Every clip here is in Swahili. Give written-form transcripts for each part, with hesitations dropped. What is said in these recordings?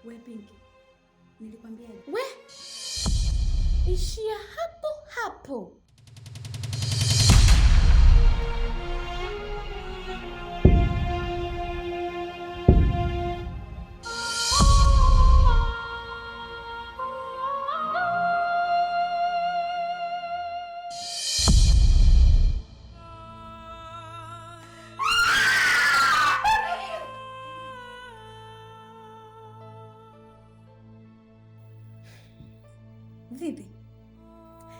We Pinki, nilikwambia hivi. We ishia hapo hapo. Vipi?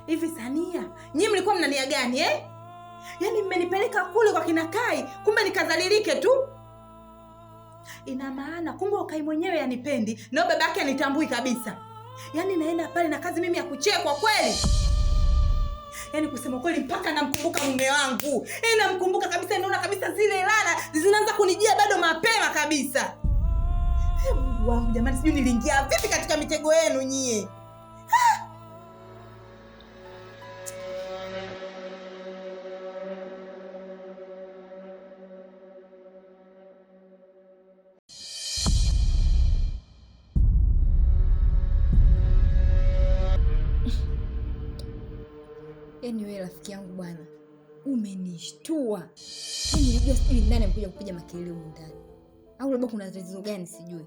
Hivi Sania, nyinyi mlikuwa mna nia gani Yaani mmenipeleka kule kwa kina Kai, kumbe nikadhalilike tu. Ina maana kumbe Kai mwenyewe yanipendi, na baba yake anitambui kabisa. Yaani naenda pale na kazi mimi ya kuchekwa kweli. Yaani kusema kweli mpaka namkumbuka mume wangu. Namkumbuka kabisa, naona kabisa zile lana zinaanza kunijia bado mapema kabisa. Mungu wangu jamani, sijui niliingia vipi katika mitego yenu nyie. Yaani wewe rafiki yangu bwana, umenishtua. Yaani nilijua sijui nani amekuja kupiga makelele huko ndani. Au labda kuna tatizo gani sijui.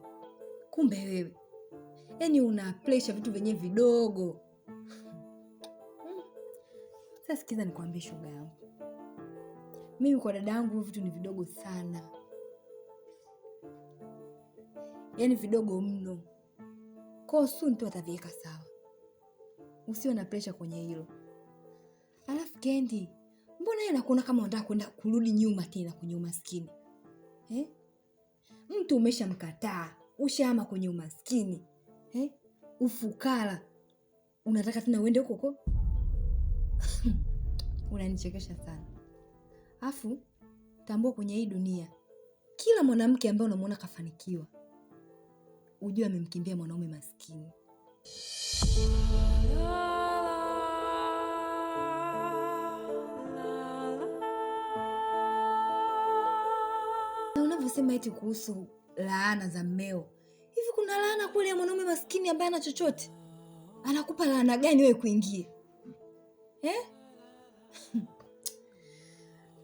Kumbe wewe. Yaani una pressure vitu vyenyewe vidogo. Sasa sikiza nikwambie shoga yangu. Mimi kwa dada yangu vitu ni vidogo sana. Yaani vidogo mno. Kwa soon tu ataviweka sawa. Usiwe na pressure kwenye hilo. Alafu Kendi, mbona yeye anakuona kama unataka kwenda kurudi nyuma tena kwenye umaskini? Mtu umeshamkataa, ushahama kwenye umaskini. Ufukara. Unataka tena uende huko? Unanichekesha sana. Alafu tambua kwenye hii dunia, kila mwanamke ambaye unamuona kafanikiwa, ujue amemkimbia mwanaume maskini. Sema eti kuhusu laana za mmeo. Hivi kuna laana kweli ya mwanaume maskini ambaye ana chochote? Anakupa laana gani wewe kuingia?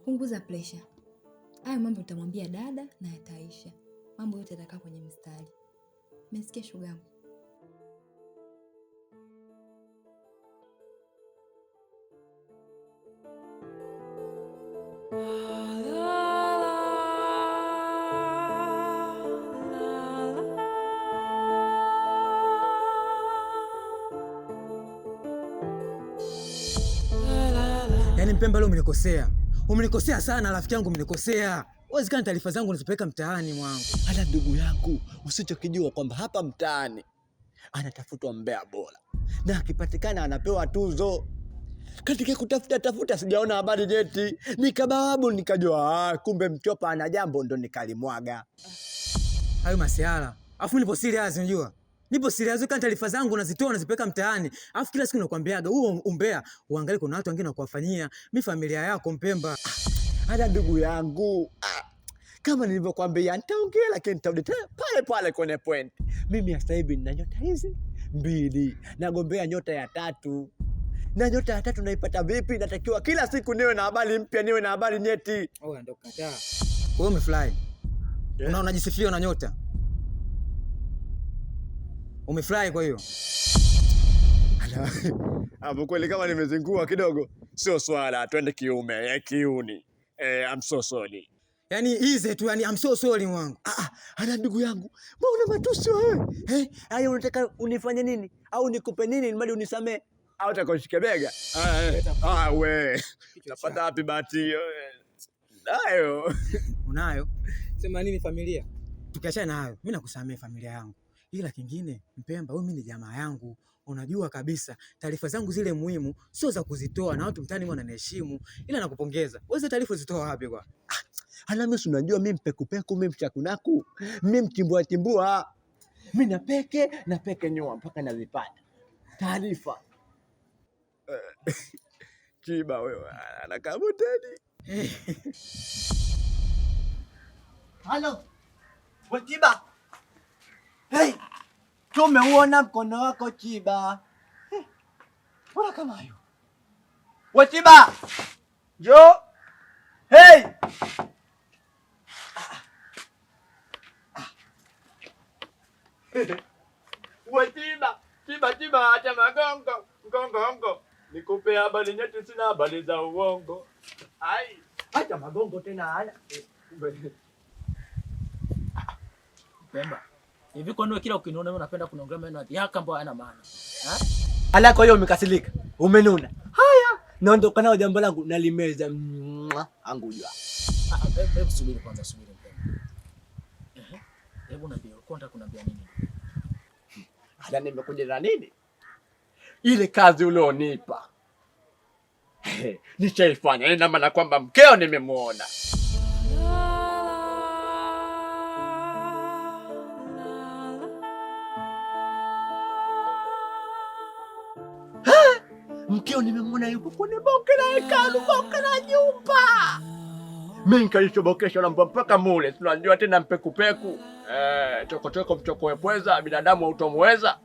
Punguza pressure. Hayo mambo utamwambia dada na yataisha. Mambo yote yatakaa kwenye mstari. Umesikia shoga yangu? Yaani Mpemba leo umenikosea. Umenikosea sana rafiki yangu, umenikosea. Uwezekana taarifa zangu nizipeleka mtaani mwangu. Hata ndugu yangu, usichokijua kwamba hapa mtaani anatafutwa mbea bora. Na akipatikana anapewa tuzo. Katika kutafuta sijaona habari nyeti. Nikabawabu nikajua kumbe Mchopa ana jambo, ndo nikalimwaga. Hayo masiala. Alafu nipo serious unajua. Nipo serious kana taarifa zangu nazitoa nazipeleka mtaani. Alafu kila siku nakwambiaga huo umbea uangalie kuna watu wengine wakuwafanyia. Mimi familia yako Mpemba. Hata ndugu yangu. Kama nilivyokuambia nitaongea lakini nitarudi pale kwenye point. Mimi sasa hivi nina nyota hizi 2. Nagombea nyota ya 3. Na nyota ya 3 naipata vipi? Natakiwa kila siku niwe na habari mpya, niwe na habari nyeti. Ndo kataa. Wewe umefly. Unajisifia na nyota. Umefly kwa hiyo. Hapo kweli kama nimezingua kidogo. Sio swala, twende kiume, kiuni. I'm so sorry. Yaani easy tu, yani I'm so sorry mwangu. Hata ndugu yangu, mbona matusi wewe? Hayo unataka unifanye nini? Au nikupe nini ili unisamee? Au utakoshike bega? We. Napata wapi bahati hiyo? Nayo. Unayo? Sema nini familia? Tukiachana nayo, mimi nakusamea familia yangu. Ila kingine, Mpemba, wewe mimi ni jamaa yangu. Unajua kabisa taarifa zangu zile muhimu sio za kuzitoa na watu mtaani wananiheshimu. Ila nakupongeza. Wewe taarifa zitoa wapi kwa? Hana mimi unajua mimi mpekupeku, mimi mchakunaku, mimi mtimbua. Mimi na peke nyoa mpaka nazipata taarifa. Kiba wewe anakaa moteni. Halo. Wewe Kiba. Hey, Tumeuona mkono wako Chiba. Mbona kama hiyo? We Chiba! Jo! Hey! We Chiba, acha magongo. Ngongo. Nikupe habari nyeti, sina habari za uongo. Ai, acha magongo tena haya. Pemba. Hivi kwa nini kila ukiniona wewe unapenda kuniongea maneno yako ambayo hayana maana? Ala, kwa hiyo umekasirika. Umenuna. Haya, naondoka nao jambo langu nalimeza. Angujwa. Hebu subiri kwanza, subiri Pemba. Hebu niambie, unataka kuniambia nini? Ala, nimekuja na nini? Ile kazi ulionipa. Nishaifanya. Ina maana kwamba mkeo nimemuona. Mkeo nimemuona yuko kwenye bonge la hekalu, bonge la nyumba. Mimi nikalichobokesha na mpaka mule. Tunajua tena mpekupeku. Choko mchokoe pweza, binadamu hautomweza.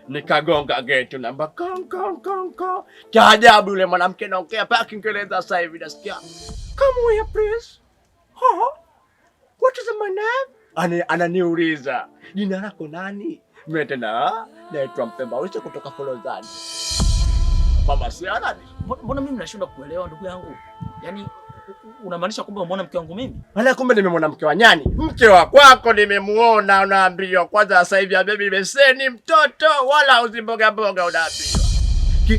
Nikagonga gate namba kong. Cha ajabu yule mwanamke anaongea pa Kiingereza sasa hivi nasikia. Come here please. What is my name? Ananiuliza. Jina lako nani? Mimi tena naitwa Mpemba Uche kutoka Folozani. Mama si anani? Mbona mimi nashindwa kuelewa ndugu yangu? Yaani unamaanisha kwamba umeona mke wangu mimi? Wala kumbe nimemwona mke wa nyani. Mke wa kwako nimemuona, unaambiwa kwanza sasa hivi ya baby beseni mtoto wala uzimboga unaambiwa.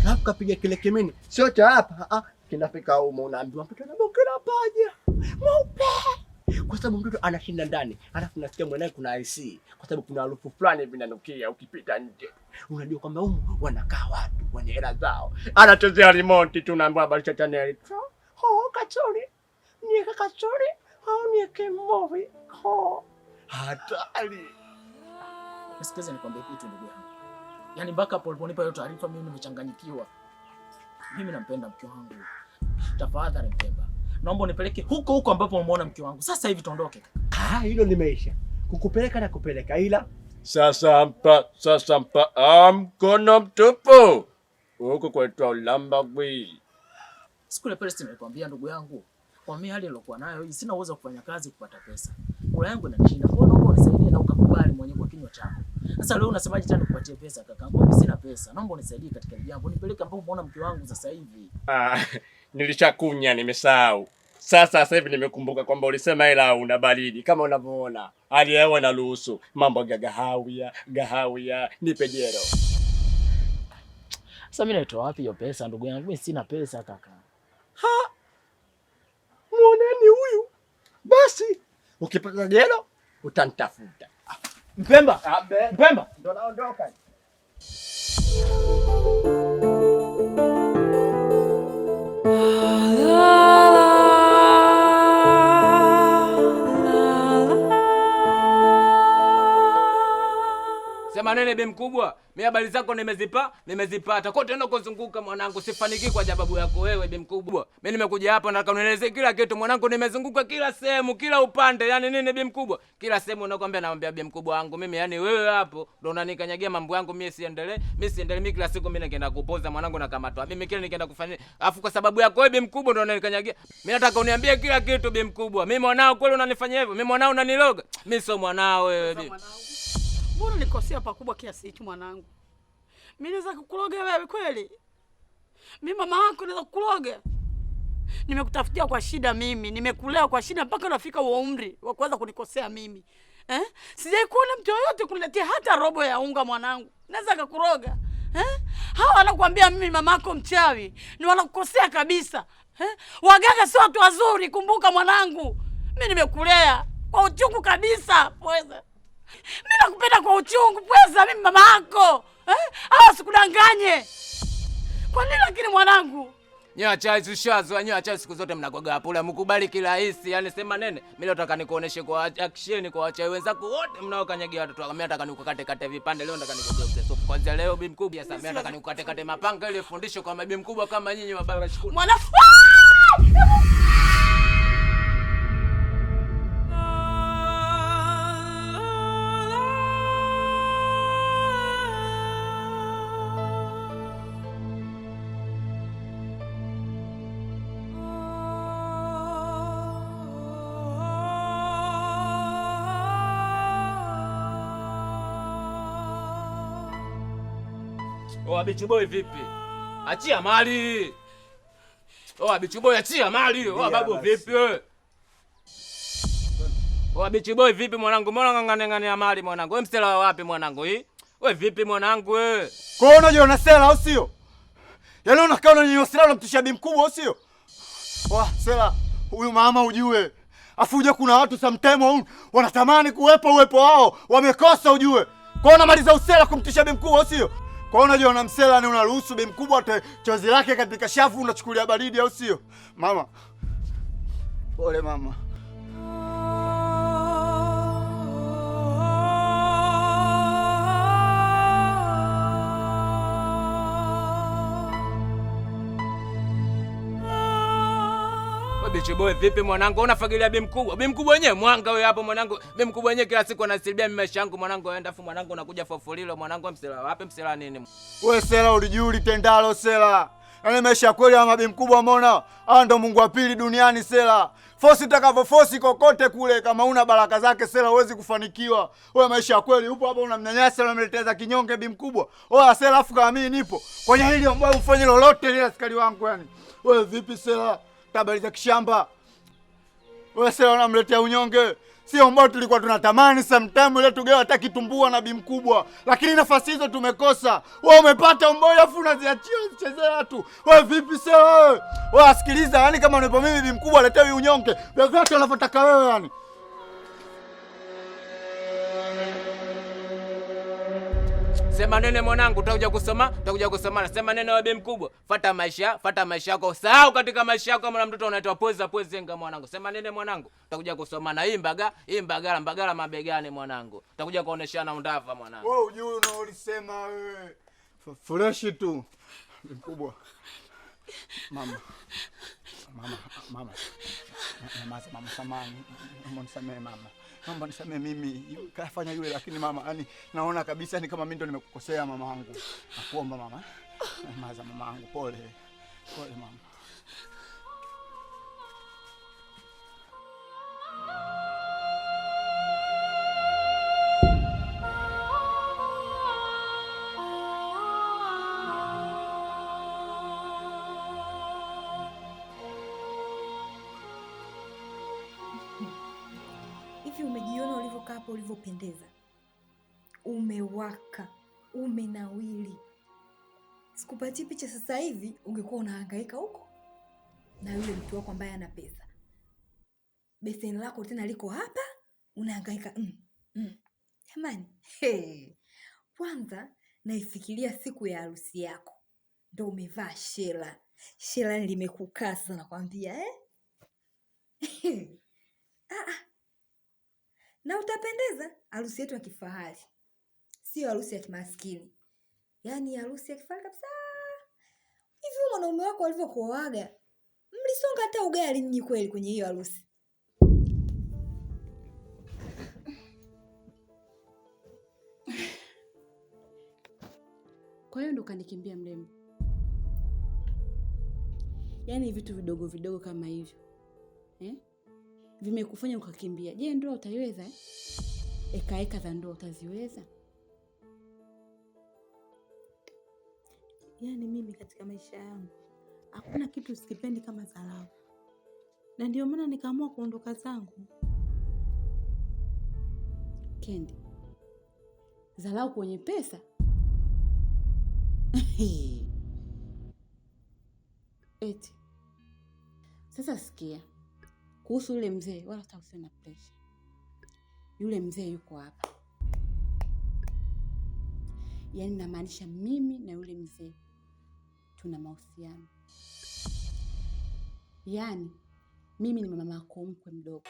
Hapo kapiga kile kimini. Sio cha hapa, kinafika huko unaambiwa mtoto na bonge la paja. Mweupe. Kwa sababu mtoto anashinda ndani. Alafu nasikia mwanae kuna IC. Kwa sababu kuna harufu fulani vinanukia ukipita nje. Unajua kwamba huko wanakaa watu wenye hela zao. Anachezea remote tu naambiwa balisha channel. Kachori. Ni kachori. Ni kemovi. Hatari. Nisikize nikwambie kitu ndugu yangu. Yaani mpaka hapo uliponipa hiyo taarifa mimi nimechanganyikiwa. Mimi nampenda mke wangu. Tafadhali Mpemba, naomba unipeleke huko ambapo umeona mke wangu. Sasa hivi tuondoke. Hilo limeisha. Kukupeleka na kupeleka ila sasa mpa mkono mtupu. Huko kwetu ulamba gwi. Sikule pale sisi nimekwambia ndugu yangu. Kwa mimi hali nilokuwa nayo hii sina uwezo kufanya kazi kupata pesa. Kula yangu inanishinda. Kwa hiyo naomba unisaidie na ukakubali mwenyewe kwa kinywa chako. Sasa leo unasemaje tena nikupatie pesa kaka? Mimi sina pesa. Naomba unisaidie katika jambo. Nipeleke ambapo umeona mke wangu sasa hivi. Nilishakunya nimesahau. Sasa hivi nimekumbuka kwamba ulisema ila una baridi kama unavyoona. Hali ya hewa inaruhusu. Mambo gahawia, nipe jero. Sasa mimi naitoa wapi hiyo pesa ndugu yangu? Mimi sina pesa kaka. Muoneni huyu. Basi ukipata jero utanitafuta. Mpemba. Mpemba. Ndio naondoka. Sema nene be mkubwa, mimi habari zako nimezipata. Kote ndio kuzunguka mwanangu, sifaniki kwa sababu yako wewe be mkubwa. Mimi nimekuja hapa nataka unieleze kila kitu mwanangu, nimezunguka kila sehemu, kila upande. Yani nini be mkubwa? Kila sehemu unakwambia naambia be mkubwa wangu mimi, yani wewe hapo ndio unanikanyagia mambo yangu mimi siendelee. Mimi kila siku mimi nikaenda kupoza mwanangu na kamatwa. Mimi kile nikaenda kufanya. Afu kwa sababu yako wewe be mkubwa ndio unanikanyagia. Mimi nataka uniambie kila kitu be mkubwa. Mimi mwanao kweli unanifanyia hivyo? Mimi mwanao unaniloga? Mimi sio mwanao wewe. Mbona nikosea pakubwa kiasi hicho mwanangu? Mimi naweza kukuloga wewe kweli? Mimi mama yako naweza kukuloga? Nimekutafutia kwa shida mimi, nimekulea kwa shida mpaka unafika huo umri wa kuanza kunikosea mimi. Sijai kuona mtu yoyote kuniletea hata robo ya unga mwanangu. Naweza kukuroga? Hawa wanakuambia mimi mama yako mchawi, ni wanakukosea kabisa. Waganga sio watu wazuri, kumbuka mwanangu. Mimi nimekulea kwa uchungu kabisa, pweza. Mimi nakupenda kwa uchungu, pweza, mimi mama yako. Hawa sikudanganye. Kwa nini lakini mwanangu? Nyoa chai ushazo, nyoa chai siku zote mnakoga hapo. Ula mkubali kila hisi, yani sema nene. Mimi nataka nikuoneshe kwa action kwa wachai wenzako wote mnaokanyagia watoto. Mimi nataka nikukate vipande leo, nataka nikugeuze sofu. Kwanza leo bi mkubwa sasa mimi nataka nikukate mapanga ile fundisho kwa mabi mkubwa kama nyinyi mababa shukuru. Mwana Oa Bichi Boy vipi? Achia mali. Oa Bichi Boy achia mali. Oa babu vipi wewe? Oa Bichi Boy vipi mwanangu? Mbona ngangania mali mwanangu? Wewe msela wapi mwanangu hii? Wewe vipi mwanangu wewe? Kwa hiyo unajiona sela au sio? Yaani unakaa unanyosela unamtishia bi mkubwa au sio? Sela, huyu mama ujue. Afu uje kuna watu sometime wanatamani kuwepo uwepo wao, wamekosa ujue. Kwa hiyo unamaliza usela kumtisha bi mkubwa au sio? Kwa hiyo unajiona msela ni unaruhusu bi mkubwa chozi lake katika shafu unachukulia baridi au sio? Mama. Pole mama. Bichi Boy vipi mwanangu? Unafagilia bi mkubwa? Bi mkubwa wenyewe mwanga wewe hapo mwanangu. Bi mkubwa wenyewe kila siku anasibia maisha yangu mwanangu, aenda afu mwanangu unakuja fofulilo mwanangu, msela wapi msela nini? Wewe sela ulijui litendalo sela. Yaani maisha kweli ama bi mkubwa umeona? Ndo Mungu wa pili duniani sela. Fosi takavyo fosi kokote kule kama una baraka zake sela huwezi kufanikiwa. Wewe maisha kweli upo hapa unamnyanyasa unamleteza kinyonge bi mkubwa. Wewe sela afu kama mimi nipo. Kwenye hili ambayo ufanye lolote lile askari wangu yani. Wewe vipi sela? Tabari za kishamba. Wewe sasa unamletea unyonge. Sio mbao tulikuwa tunatamani sometime ile tugewa hata kitumbua na bi mkubwa. Lakini nafasi hizo tumekosa. Wewe umepata mbao afu unaziachia usichezee watu. Wewe vipi sasa wewe? Wewe asikiliza yani kama unipo mimi bi mkubwa aletewi unyonge. Vyovyote unavyotaka wewe yani. Sema nene mwanangu, utakuja kusoma. Sema nene wewe mkubwa. Fuata maisha yako. Sahau katika maisha yako kama mtoto unaitwa pozenga mwanangu. Sema nene mwanangu, utakuja kusoma na hii mbagala mabegani mwanangu. Utakuja kuoneshana undava mwanangu. Wewe unajua unaolisema wewe. Fresh tu. Mkubwa. Mama. Mama samani. Nisamee mama. Naomba nisamee mimi. Kafanya yule lakini mama yani naona kabisa ni kama mimi ndo nimekukosea mama wangu. Nakuomba mama. Mama wangu pole. Pole mama. Hivi umejiona ulivyokaa hapo ulivyopendeza? Umewaka, umenawili. Sikupati picha sasa hivi ungekuwa unahangaika huko na yule mtu wako ambaye ana pesa. Beseni lako tena liko hapa, unahangaika. Jamani, kwanza naifikiria siku ya harusi yako. Ndio umevaa shela. Shela limekukaa sasa nakwambia Na utapendeza. Harusi yetu ya kifahari. Sio harusi ya kimaskini. Yaani harusi ya kifahari kabisa. Hivi mwanaume wako alivyokuoaga, mlisonga hata ugali nyinyi kweli kwenye hiyo harusi? Kwa hiyo ndo kanikimbia mrembo. Yaani vitu vidogo vidogo kama hivyo vimekufanya ukakimbia. Je, ndoa utaiweza? Eka za ndoa utaziweza? Yaani mimi katika maisha yangu hakuna kitu sikipendi kama dharau. Na ndio maana nikaamua kuondoka zangu. Kendi, dharau kwenye pesa? Eti. Sasa sikia. Kuhusu yule mzee, wala hata usiwe na pressure. Yule mzee yuko hapa. Yaani namaanisha mimi na yule mzee tuna mahusiano. Yaani mimi ni mama yako mkwe mdogo.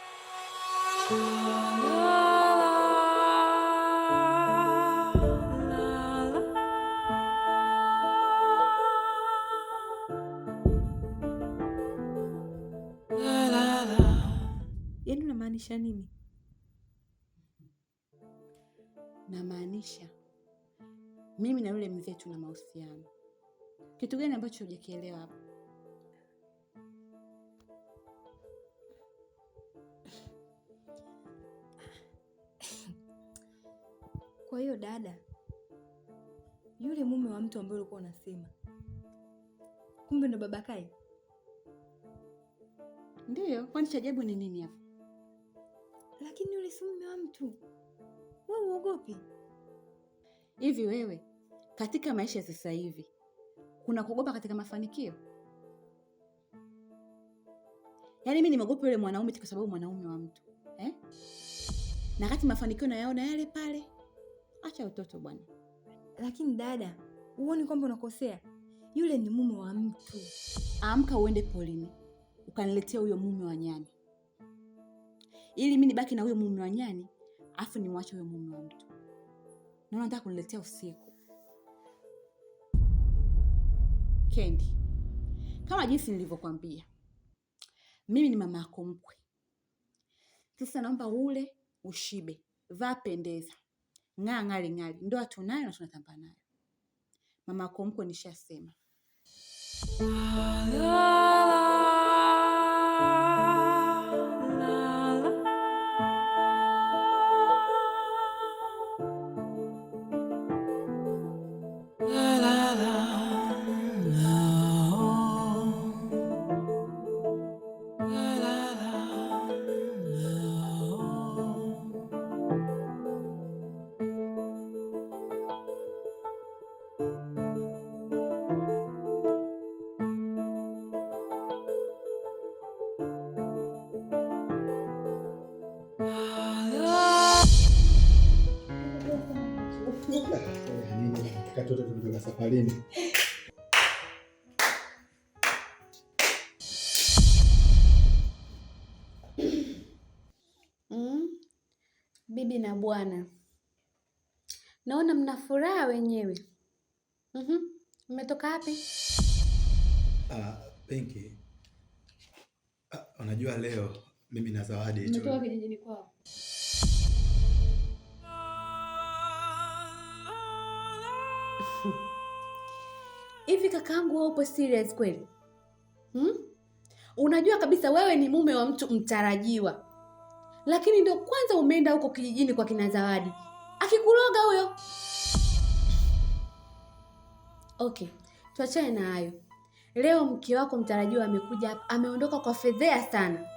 Yaani unamaanisha nini? Namaanisha mimi na yule mzee tuna mahusiano. Kitu gani ambacho hujakielewa hapa? Kwa hiyo dada, Yule mume wa mtu ambaye ulikuwa unasema, kumbe ndo baba Kai? Ndiyo, kwani cha ajabu ni nini hapa? Lakini yule si mume wa mtu. Wewe uogopi? Hivi wewe katika maisha ya sasa hivi kuna kuogopa katika mafanikio? Yaani mimi nimeogopa yule mwanaume kwa sababu mwanaume wa mtu. Na kati mafanikio nayaona yale pale. Acha utoto bwana. Lakini dada, uone kwamba unakosea? Yule ni mume wa mtu. Amka uende polini ukaniletea huyo mume wa nyani, ili mimi nibaki na huyo mume wa nyani, afu nimwache huyo mume wa mtu. Naona nataka kuniletea usiku. Kendi, kama jinsi nilivyokuambia, mimi ni mama yako mkwe. Sasa naomba ule ushibe, vaa pendeza, ng'aa ng'ali ng'ali. Ndoa tunayo na tunatamba nayo. Mama yako mkwe nishasema. Katoto tulikuwa safarini. Bibi na bwana, naona mna furaha wenyewe. Mmetoka wapi? Pinky. Unajua leo mimi na Zawadi mmetoka kijijini kwao. Hivi kakaangu wewe upo serious kweli? Unajua kabisa wewe ni mume wa mtu mtarajiwa, lakini ndio kwanza umeenda huko kijijini kwa kina Zawadi. Akikuloga huyo. Okay, tuachane na hayo. Leo mke wako mtarajiwa amekuja hapa, ameondoka kwa fedhea sana.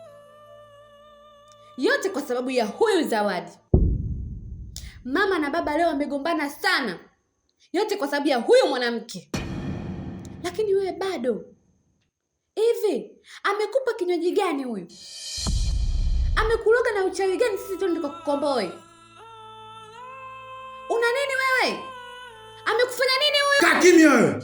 Yote kwa sababu ya huyu Zawadi. Mama na baba leo wamegombana sana. Yote kwa sababu ya huyu mwanamke. Lakini wewe bado. Hivi, amekupa kinywaji gani huyu? Amekuloga na uchawi gani sisi tu ndiko kukomboe? Una nini wewe? Amekufanya nini huyu? Kaa kimya wewe.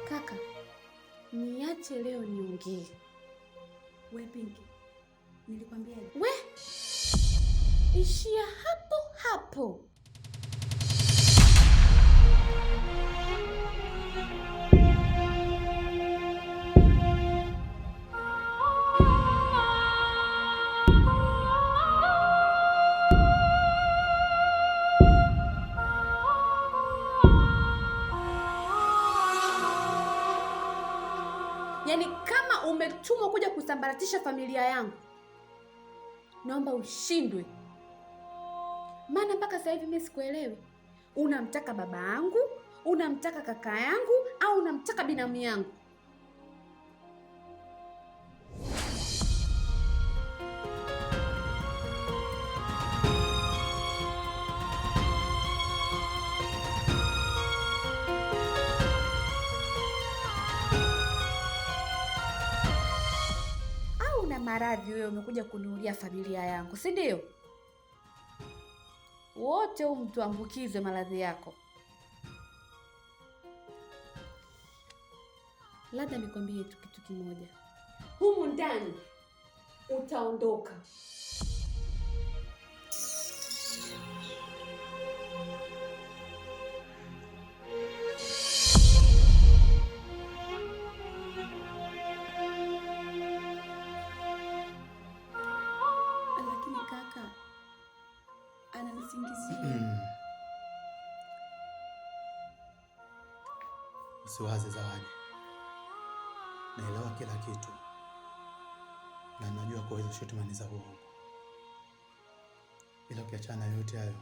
Kaka, niache leo niongee. Wewe Pinky, nilikwambia. We, ishia hapo hapo. Yaani kama umetumwa kuja kusambaratisha familia yangu, naomba ushindwe. Maana mpaka sasa hivi mimi sikuelewi. Unamtaka baba yangu, unamtaka kaka yangu, au unamtaka binamu yangu? Maradhi wewe umekuja kuniulia familia yangu, si ndio? Wote mtuambukize maradhi yako. Labda nikwambie tu kitu kimoja. Humu ndani utaondoka. Usiwaze Zawadi. naelewa kila kitu na najua kwa hizo shutuma ni za uongo, ila ukiachana yote hayo,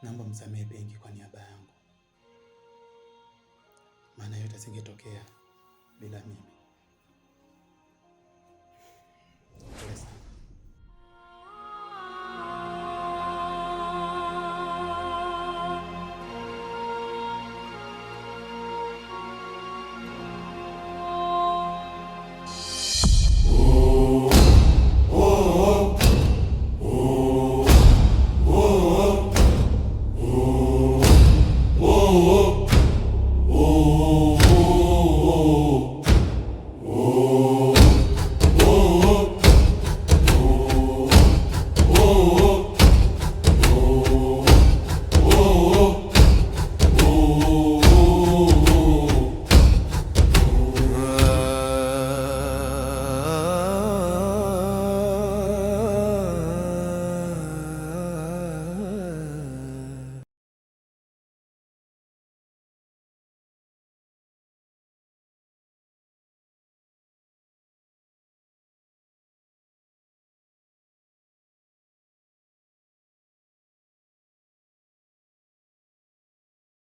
naomba msamehe Pengi kwa niaba yangu, maana yote singetokea bila mimi.